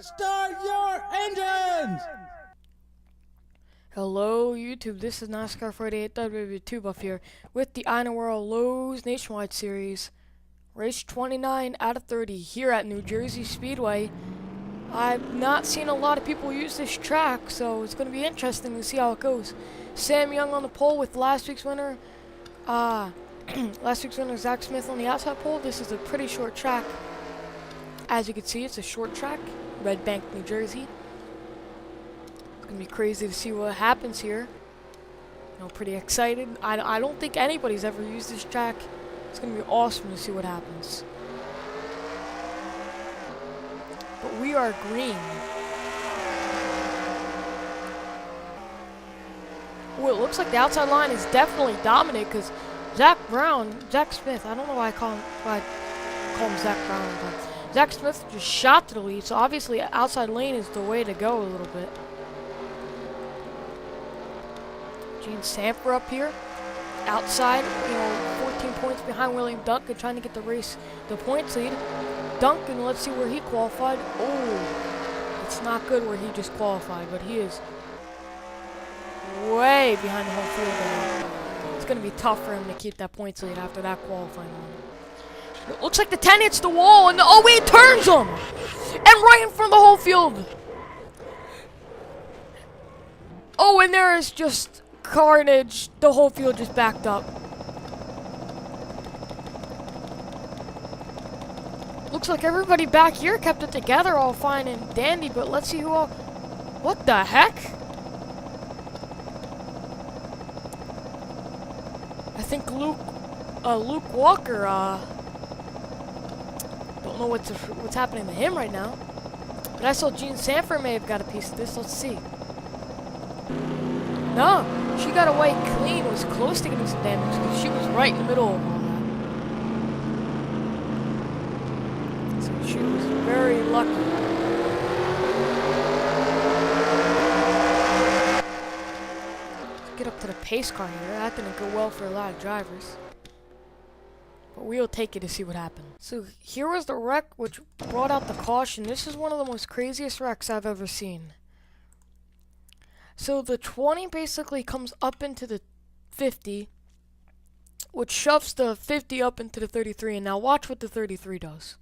Start your engines! Hello YouTube, this is NASCAR 48 WW2 Buff here with the INORL Lowe's Nationwide Series. Race 29 out of 30 here at New Jersey Speedway. I've not seen a lot of people use this track, so it's going to be interesting to see how it goes. Sam Young on the pole with last week's winner. Last week's winner, Zach Smith on the outside pole. This is a pretty short track. As you can see, it's a short track. Red Bank, New Jersey. It's gonna be crazy to see what happens here. Pretty excited. I don't think anybody's ever used this track. It's gonna be awesome to see what happens. But we are green. Well, it looks like the outside line is definitely dominant because Zach Smith, I don't know why I call him Zach Brown, but Zach Smith just shot to the lead, so obviously outside lane is the way to go a little bit. Gene Sanford up here, outside, 14 points behind William Duncan, trying to get the points lead. Duncan, let's see where he qualified. Oh, it's not good where he just qualified, but he is way behind the whole field now. It's going to be tough for him to keep that points lead after that qualifying one. It looks like the 10 hits the wall, and oh wait, turns him! And right in front of the whole field! Oh, and there is just carnage. The whole field just backed up. Looks like everybody back here kept it together all fine and dandy, but let's see who all... What the heck? I think Luke Walker, don't know what's happening to him right now. But I saw Gene Sanford may have got a piece of this. Let's see. No, she got away clean. Was close to getting some damage because she was right in the middle of all that. So she was very lucky. Let's get up to the pace car here. That didn't go well for a lot of drivers. But we'll take it to see what happened. So here was the wreck which brought out the caution. This is one of the most craziest wrecks I've ever seen. So the 20 basically comes up into the 50, which shoves the 50 up into the 33. And now watch what the 33 does.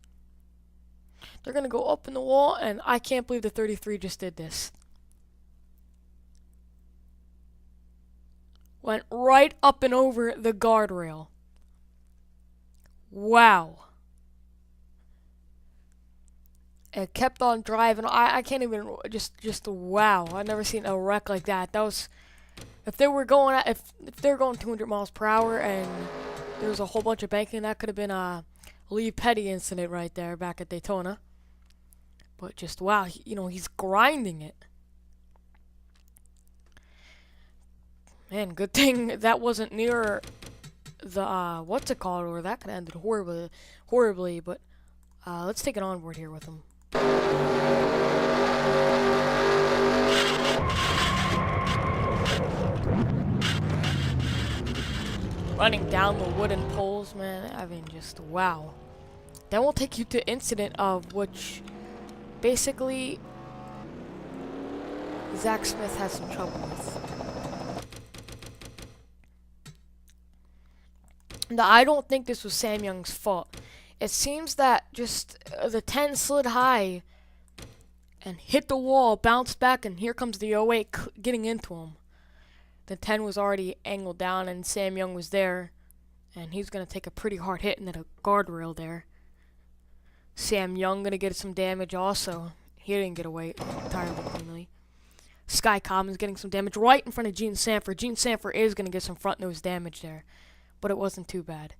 They're going to go up in the wall, and I can't believe the 33 just did this. Went right up and over the guardrail. Wow. It kept on driving. I can't even just wow. I've never seen a wreck like that. That was if they're going 200 miles per hour and there was a whole bunch of banking, that could have been a Lee Petty incident right there back at Daytona. But just wow, he's grinding it. Man, good thing that wasn't near the what's it called, or that could have ended horribly, but let's take it onboard here with him. Running down the wooden poles, man. I mean, just wow. Then we'll take you to incident of which basically Zach Smith has some trouble with. Now, I don't think this was Sam Young's fault. It seems that just the 10 slid high and hit the wall, bounced back, and here comes the 08 getting into him. The 10 was already angled down, and Sam Young was there, and he's going to take a pretty hard hit into the guardrail there. Sam Young going to get some damage also. He didn't get away entirely cleanly. Sky Commons getting some damage right in front of Gene Sanford. Gene Sanford is going to get some front nose damage there. But it wasn't too bad.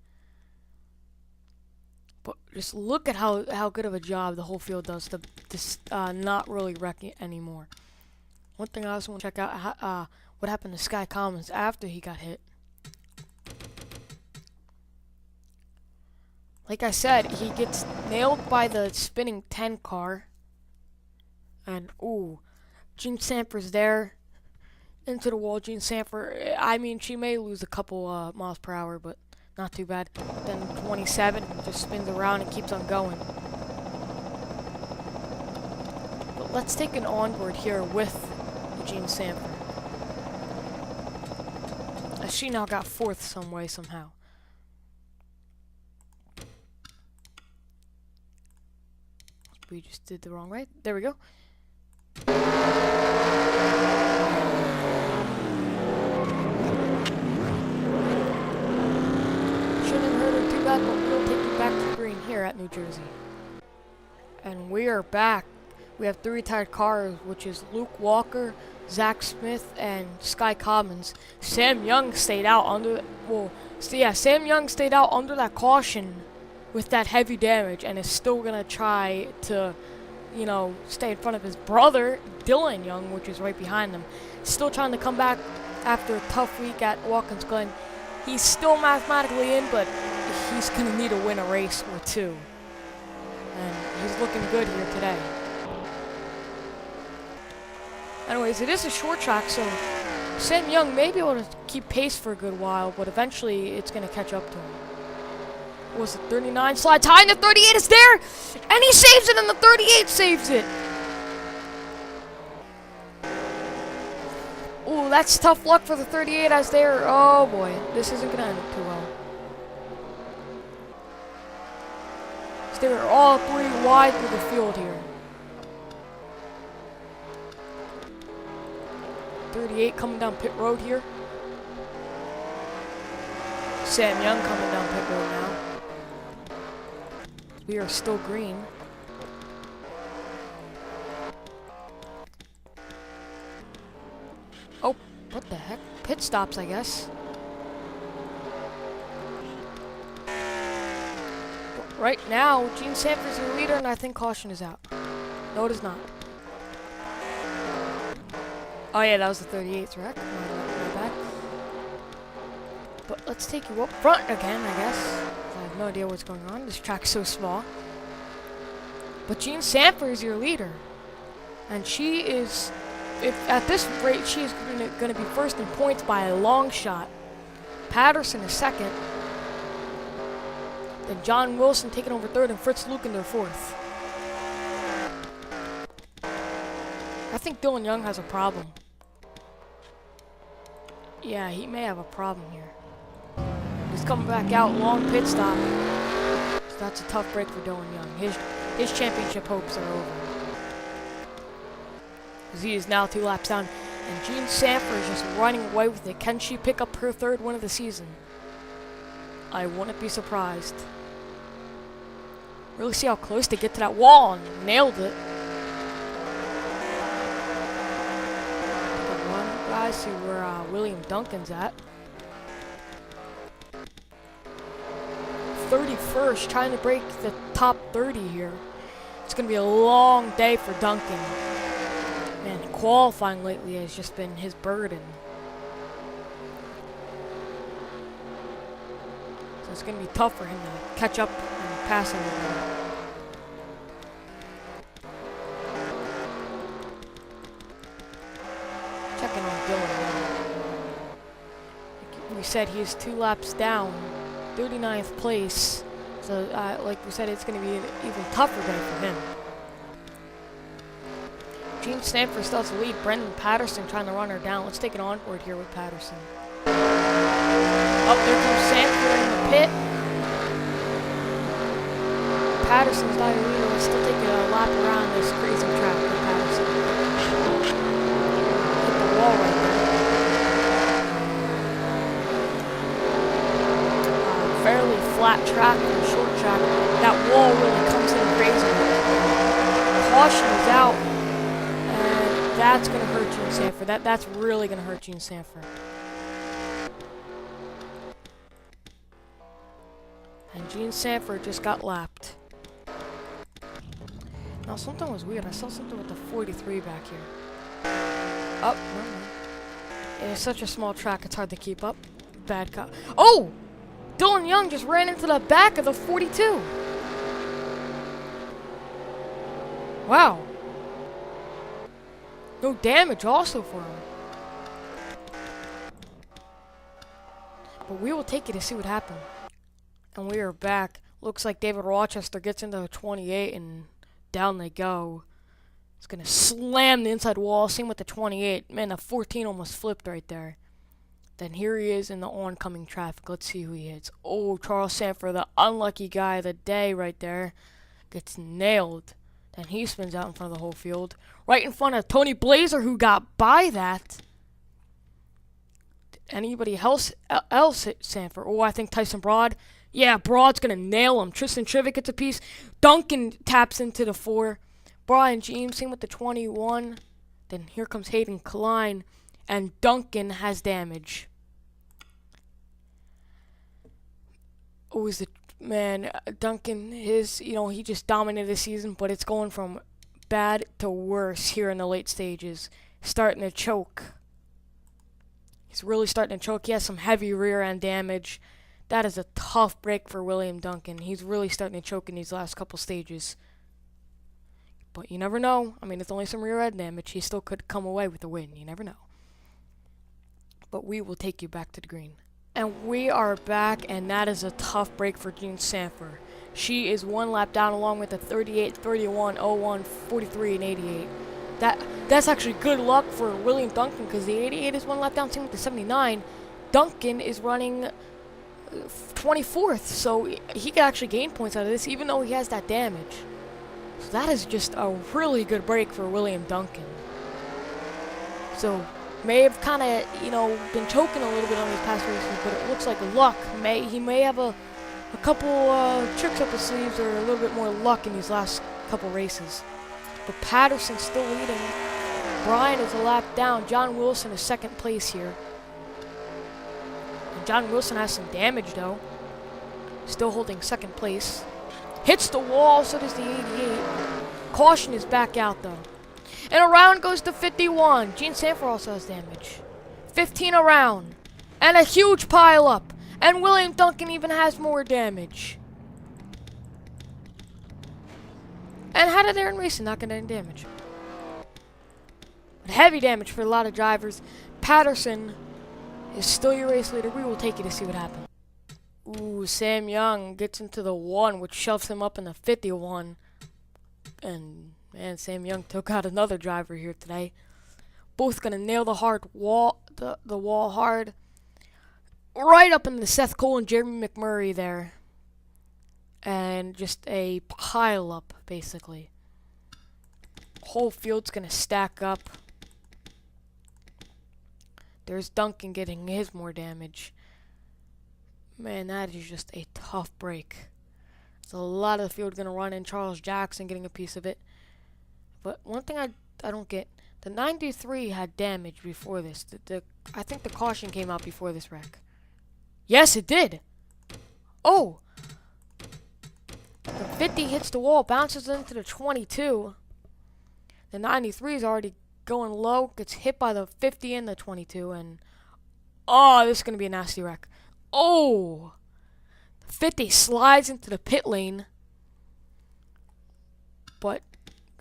But just look at how good of a job the whole field does to not really wreck it anymore. One thing I also want to check out, what happened to Sky Commons after he got hit. Like I said, he gets nailed by the spinning 10 car. And, ooh, Gene Sanford's there. Into the wall, Gene Sanford. I mean, she may lose a couple miles per hour, but not too bad. Then 27 just spins around and keeps on going. But let's take an onboard here with Gene Sanford. As she now got fourth some way, somehow. We just did the wrong way. There we go. Shouldn't have hurt her too bad, but we'll take you back to the green here at New Jersey. And we are back. We have 3 retired cars, which is Luke Walker, Zach Smith, and Sky Commons. Sam Young stayed out under Sam Young stayed out under that caution with that heavy damage, and is still gonna try to, you know, stay in front of his brother, Dylan Young, which is right behind him. Still trying to come back after a tough week at Watkins Glen. He's still mathematically in, but he's gonna need to win a race or two. And he's looking good here today. Anyways, it is a short track, so Sam Young may be able to keep pace for a good while, but eventually it's going to catch up to him. What was it, 39? Slides high, and the 38 is there! And he saves it, and the 38 saves it! Ooh, that's tough luck for the 38 as they're... Oh boy, this isn't going to end up too well. So they were all 3 wide through the field here. 38 coming down pit road here. Sam Young coming down pit road now. We are still green. Oh, what the heck? Pit stops, I guess. But right now, Gene Sanford's your leader, and I think caution is out. No, it is not. Oh yeah, that was the 38th wreck. My bad. But let's take you up front again, I guess. I have no idea what's going on. This track's so small. But Gene Sanford is your leader. And she is, at this rate, she is going to be first in points by a long shot. Patterson is second. Then John Wilson taking over third, and Fritz Lukinder fourth. I think Dylan Young has a problem. Yeah, he may have a problem here. He's coming back out, long pit stop. So that's a tough break for Dylan Young. His championship hopes are over. Because he is now 2 laps down. And Gene Sanford is just running away with it. Can she pick up her 3rd win of the season? I wouldn't be surprised. Really see how close they get to that wall, and nailed it. Guys, see where William Duncan's at. 31st, trying to break the top 30 here. It's going to be a long day for Duncan. Man, qualifying lately has just been his burden. So it's going to be tough for him to catch up and pass everybody. Checking on Dylan. Like we said, he is 2 laps down, 39th place. So, like we said, it's going to be an even tougher day for him. Gene Sanford still has the lead. Brendan Patterson trying to run her down. Let's take an onboard here with Patterson. Up there comes Sanford in the pit. Patterson's not your leader. Let's still take a lap around this crazy track with Patterson. Wall right there. Fairly flat track and short track. That wall really comes in crazy. Caution is out, and that's going to hurt Gene Sanford. That's really going to hurt Gene Sanford. And Gene Sanford just got lapped. Now something was weird. I saw something with the 43 back here. Oh, no. It's such a small track, it's hard to keep up. Bad cop. Oh! Dylan Young just ran into the back of the 42. Wow. No damage also for him. But we will take it to see what happened. And we are back. Looks like David Rochester gets into the 28 and down they go. It's gonna slam the inside wall. Same with the 28. Man, the 14 almost flipped right there. Then here he is in the oncoming traffic. Let's see who he hits. Oh, Charles Sanford, the unlucky guy of the day right there. Gets nailed. Then he spins out in front of the whole field. Right in front of Tony Blazer, who got by that. Did anybody else hit Sanford? Oh, I think Tyson Broad. Yeah, Broad's going to nail him. Tristan Trivett gets a piece. Duncan taps into the 4. Brian James, same with the 21. Then here comes Hayden Klein. And Duncan has damage. Oh, is the man Duncan? He just dominated the season, but it's going from bad to worse here in the late stages. Starting to choke. He's really starting to choke. He has some heavy rear end damage. That is a tough break for William Duncan. He's really starting to choke in these last couple stages. But you never know. I mean, it's only some rear end damage. He still could come away with a win. You never know. But we will take you back to the green. And we are back, and that is a tough break for Jean Sanford. She is 1 lap down along with the 38, 31, 01, 43, and 88. That's actually good luck for William Duncan because the 88 is 1 lap down, same with the 79. Duncan is running 24th, so he could actually gain points out of this even though he has that damage. So that is just a really good break for William Duncan. So may have kind of, been choking a little bit on these past races, but it looks like luck. He may have a couple tricks up his sleeves or a little bit more luck in these last couple races. But Patterson's still leading. Brian is a lap down. John Wilson is second place here. And John Wilson has some damage though. Still holding second place. Hits the wall, so does the 88. Caution is back out though. And around goes the 51. Gene Sanford also has damage. 15 around. And a huge pile up. And William Duncan even has more damage. And how did Aaron Mason not get any damage? But heavy damage for a lot of drivers. Patterson is still your race leader. We will take you to see what happens. Ooh, Sam Young gets into the 1, which shoves him up in the 51. And man, Sam Young took out another driver here today. Both gonna nail the wall hard. Right up into Seth Cole and Jeremy McMurray there. And just a pile up, basically. Whole field's gonna stack up. There's Duncan getting his more damage. Man, that is just a tough break. So a lot of the field gonna run in. Charles Jackson getting a piece of it. But one thing I don't get, the 93 had damage before this. I think the caution came out before this wreck. Yes, it did. Oh. The 50 hits the wall, bounces into the 22. The 93 is already going low, gets hit by the 50 and the 22, and oh, this is going to be a nasty wreck. Oh. The 50 slides into the pit lane. But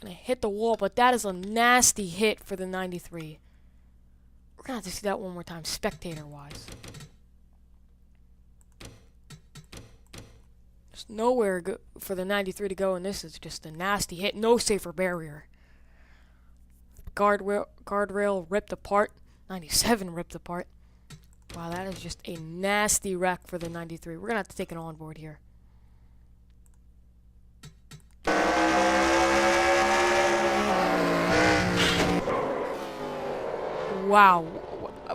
gonna hit the wall, but that is a nasty hit for the 93. We're gonna have to see that one more time, spectator-wise. There's nowhere for the 93 to go, and this is just a nasty hit. No safer barrier. Guardrail ripped apart. 97 ripped apart. Wow, that is just a nasty wreck for the 93. We're gonna have to take it on board here. Wow,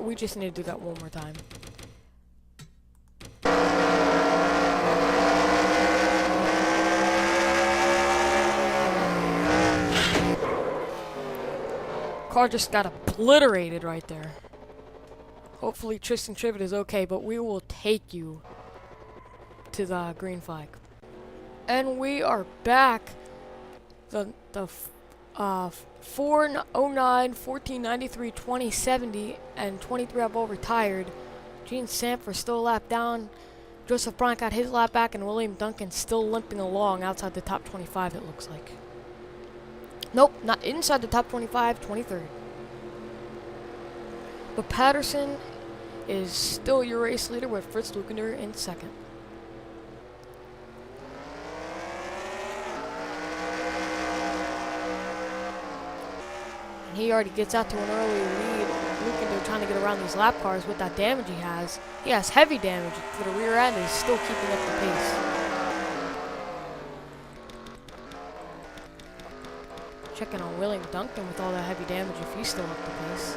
we just need to do that one more time. Car just got obliterated right there. Hopefully Tristan Trivett is okay, but we will take you to the green flag. And we are back. The 409, 1493, 2070, and 23 have all retired. Gene Sanford still a lap down. Joseph Bryant got his lap back, and William Duncan still limping along outside the top 25, it looks like. Nope, not inside the top 25, 23rd. But Patterson is still your race leader with Fritz Lukender in second. He already gets out to an early lead. Lukinder trying to get around these lap cars with that damage he has. He has heavy damage to the rear end and is still keeping up the pace. Checking on William Duncan with all that heavy damage if he's still up the pace.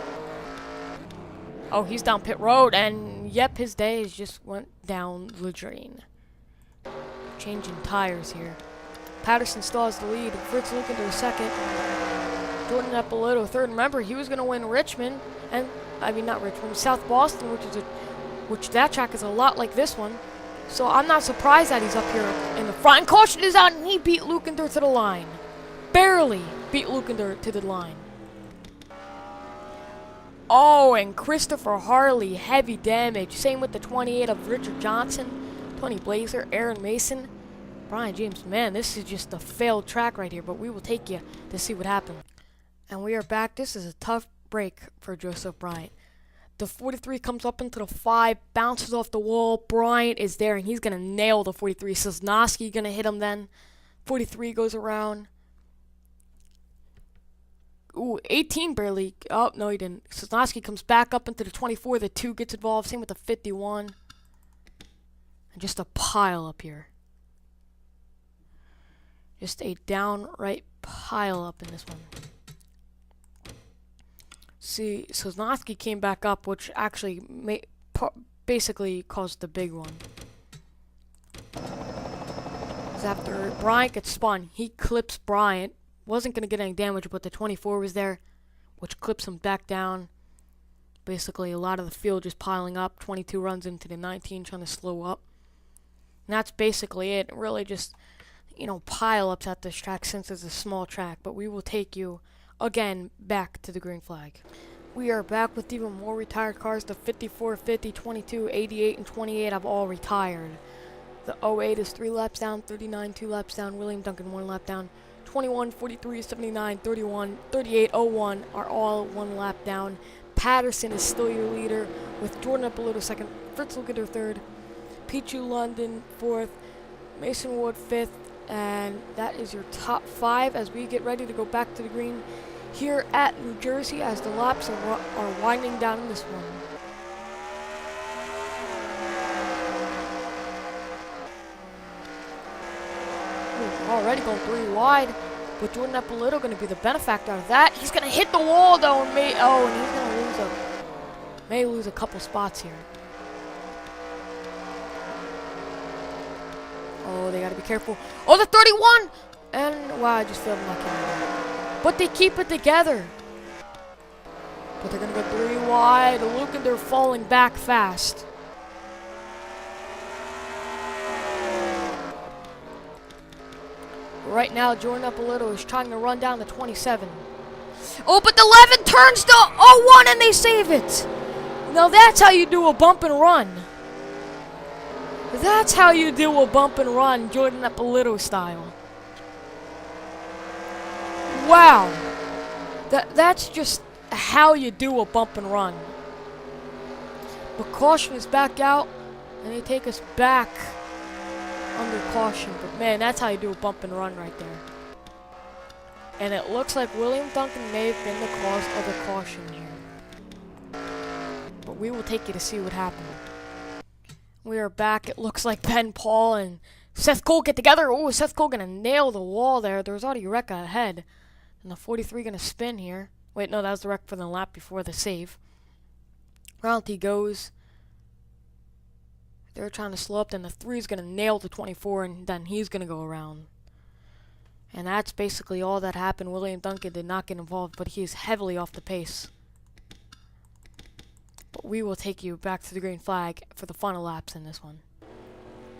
Oh, he's down pit road, and yep, his days just went down the drain. Changing tires here. Patterson still has the lead. Fritz Lukinder second. Jordan Eppolito third. Remember, he was going to win Richmond, and I mean not Richmond, South Boston, which that track is a lot like this one. So I'm not surprised that he's up here in the front. And caution is out, and he beat Lukinder to the line. Barely beat Lukinder to the line. Oh, and Christopher Harley, heavy damage. Same with the 28 of Richard Johnson, Tony Blazer, Aaron Mason, Brian James. Man, this is just a failed track right here, but we will take you to see what happened. And we are back. This is a tough break for Joseph Bryant. The 43 comes up into the 5, bounces off the wall. Bryant is there, and he's going to nail the 43. Sosnowski going to hit him then. 43 goes around. Ooh, 18 barely. Oh, no, he didn't. Sosnowski comes back up into the 24. The 2 gets involved. Same with the 51. And just a pile up here. Just a downright pile up in this one. See, Sosnowski came back up, which actually basically caused the big one. Because after Bryant gets spun, he clips Bryant. Wasn't going to get any damage, but the 24 was there, which clips him back down. Basically, a lot of the field just piling up. 22 runs into the 19, trying to slow up. And that's basically it. Really just, pile-ups at this track since it's a small track. But we will take you, again, back to the green flag. We are back with even more retired cars. The 54, 50, 22, 88, and 28 have all retired. The 08 is 3 laps down, 39, 2 laps down, William Duncan 1 lap down. 21, 43, 79, 31, 38, 01 are all 1 lap down. Patterson is still your leader with Jordan Eppolito second, Fritz Lukinder third, Pichu London fourth, Mason Wood fifth, and that is your top 5 as we get ready to go back to the green here at New Jersey as the laps are winding down in this one. Already going 3 wide, but Jordan Eppolito going to be the benefactor of that. He's going to hit the wall though, and he's going to lose a couple spots here. Oh, they got to be careful. Oh, the 31, and wow, I just failed my camera. But they keep it together. But they're going to go 3 wide. Lukinder falling back fast. Right now, Jordan Eppolito is trying to run down the 27. Oh, but the 11 turns to 01 and they save it. Now that's how you do a bump and run. That's how you do a bump and run, Jordan Eppolito style. Wow. That's just how you do a bump and run. But caution is back out, and they take us back under caution. But man, that's how you do a bump and run right there. And it looks like William Duncan may have been the cause of the caution here. But we will take you to see what happened. We are back. It looks like Ben Paul and Seth Cole get together. Oh, Seth Cole gonna nail the wall there. There's already a wreck ahead. And the 43 gonna spin here. Wait, no, that was the wreck for the lap before the save. Round he goes. They're trying to slow up, then the 3 is going to nail the 24, and then he's going to go around. And that's basically all that happened. William Duncan did not get involved, but he is heavily off the pace. But we will take you back to the green flag for the final laps in this one.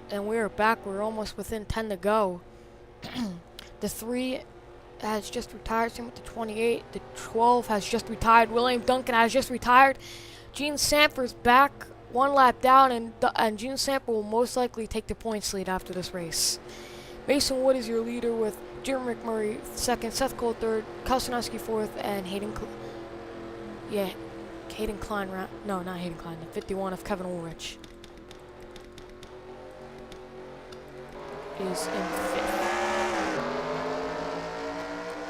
And we are back. We're almost within 10 to go. The 3 has just retired. Same with the 28. The 12 has just retired. William Duncan has just retired. Gene Sanford's back. 1 lap down, and Gene Sanford will most likely take the points lead after this race. Mason Wood is your leader with Jim McMurray second, Seth Cole third, Kosonowski fourth, and Hayden Klein. No, not Hayden Klein. The 51 of Kevin Woolrich is in 5th.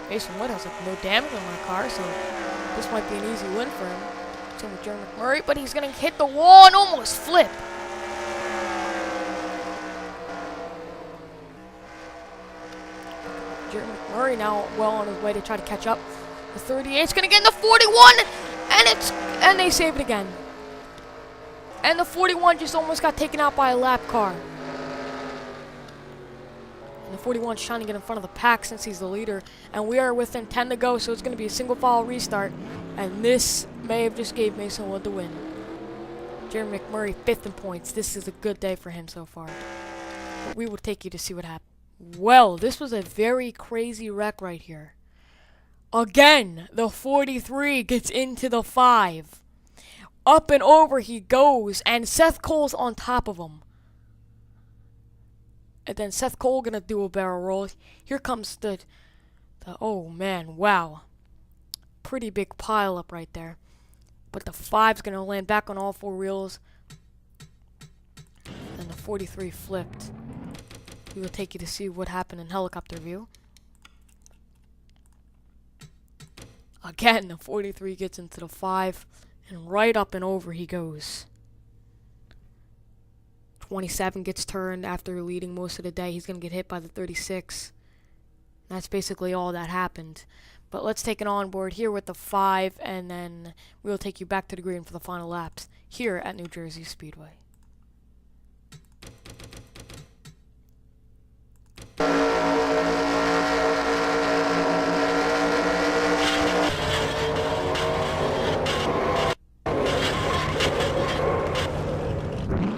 Mason Wood has like no damage on my car, so this might be an easy win for him. Same with Jeremy McMurray, but he's gonna hit the wall and almost flip. Jeremy McMurray now well on his way to try to catch up. The 38's gonna get in the 41, and they save it again. And the 41 just almost got taken out by a lap car. And the 41's trying to get in front of the pack since he's the leader. And we are within 10 to go, so it's going to be a single file restart. And this may have just gave Mason Wood the win. Jeremy McMurray 5th in points. This is a good day for him so far. But we will take you to see what happened. Well, this was a very crazy wreck right here. Again, the 43 gets into the 5. Up and over he goes, and Seth Cole's on top of him. And then Seth Cole gonna do a barrel roll. Here comes the oh man, wow. Pretty big pile up right there. But the 5's gonna land back on all 4 wheels. And the 43 flipped. We will take you to see what happened in helicopter view. Again, the 43 gets into the 5. And right up and over he goes. 27 gets turned after leading most of the day. He's going to get hit by the 36. That's basically all that happened. But let's take an onboard here with the 5, and then we'll take you back to the green for the final laps here at New Jersey Speedway.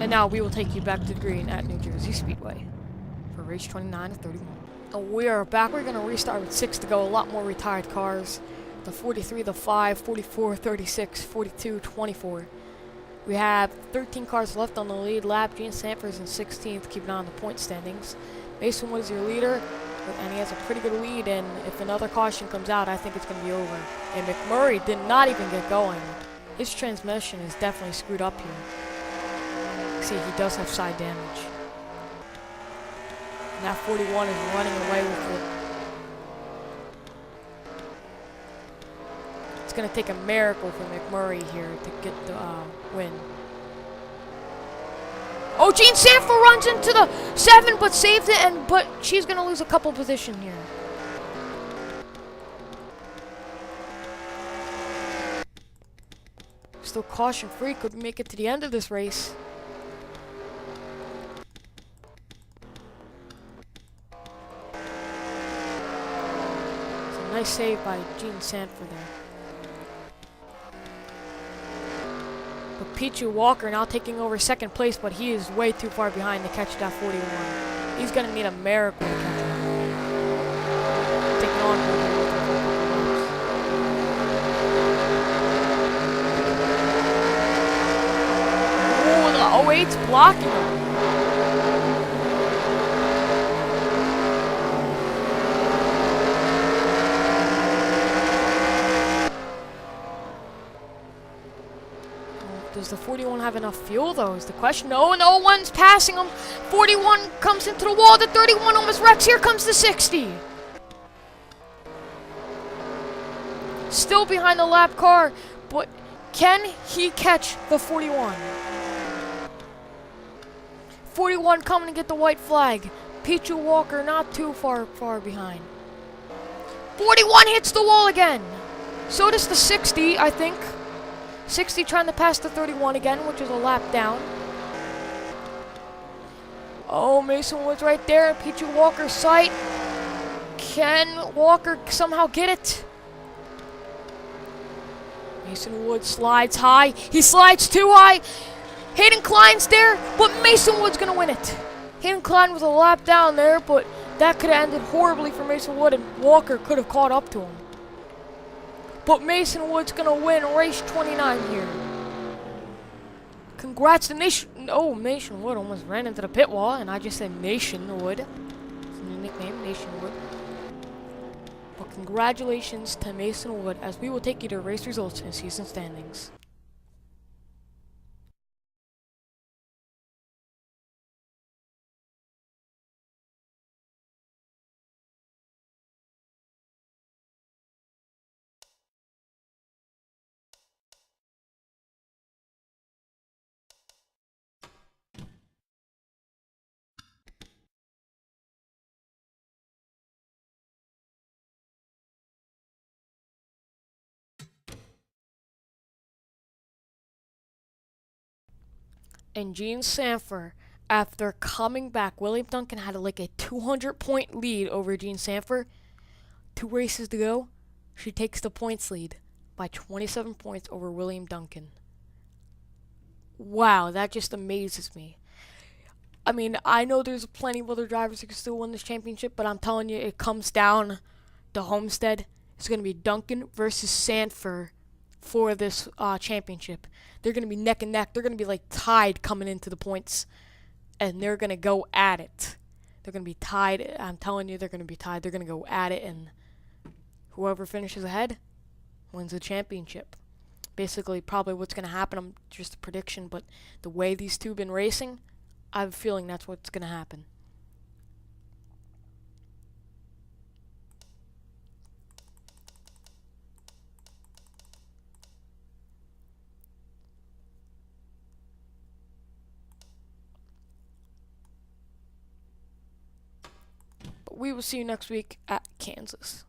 And now we will take you back to the green at New Jersey Speedway for race 29 of 31. And we are back. We're going to restart with 6 to go. A lot more retired cars. The 43, the 5, 44, 36, 42, 24. We have 13 cars left on the lead lap. Gene Sanford's in 16th, keeping on the point standings. Mason Wood is your leader, and he has a pretty good lead. And if another caution comes out, I think it's going to be over. And McMurray did not even get going. His transmission is definitely screwed up here. See, he does have side damage. And that 41 is running away with it. It's going to take a miracle for McMurray here to get the win. Oh, Gene Sanford runs into the 7, but saves it, but she's going to lose a couple position here. Still caution free, could make it to the end of this race. Nice save by Gene Sanford there. But Pichu Walker now taking over 2nd place, but he is way too far behind to catch that 41. He's going to need a miracle to catch him. Taking on oh, the 08's blocking him. Does the 41 have enough fuel, though, is the question. No, and the 01's passing him. 41 comes into the wall. The 31 almost wrecks. Here comes the 60. Still behind the lap car, but can he catch the 41? 41 coming to get the white flag. Pichu Walker not too far behind. 41 hits the wall again. So does the 60, I think. 60 trying to pass the 31 again, which is a lap down. Oh, Mason Wood's right there. Pichu Walker's sight. Can Walker somehow get it? Mason Wood slides high. He slides too high. Hayden Klein's there, but Mason Wood's going to win it. Hayden Klein was a lap down there, but that could have ended horribly for Mason Wood, and Walker could have caught up to him. But Mason Wood's going to win race 29 here. Congrats to Nation. Oh, Nation Wood almost ran into the pit wall, and I just said Nation Wood. It's a new nickname, Nation Wood. But congratulations to Mason Wood, as we will take you to race results and season standings. and Gene Sanford, after coming back, William Duncan had like a 200-point lead over Gene Sanford. 2 races to go. She takes the points lead by 27 points over William Duncan. Wow, that just amazes me. I mean, I know there's plenty of other drivers who can still win this championship, but I'm telling you, it comes down to Homestead. It's going to be Duncan versus Sanford for this championship. They're going to be neck and neck. They're going to be like tied coming into the points, and they're going to go at it. They're going to be tied. I'm telling you, they're going to be tied. They're going to go at it, and whoever finishes ahead wins the championship. Basically, probably what's going to happen. I'm just a prediction, but the way these two have been racing, I have a feeling that's what's going to happen. But we will see you next week at Kansas.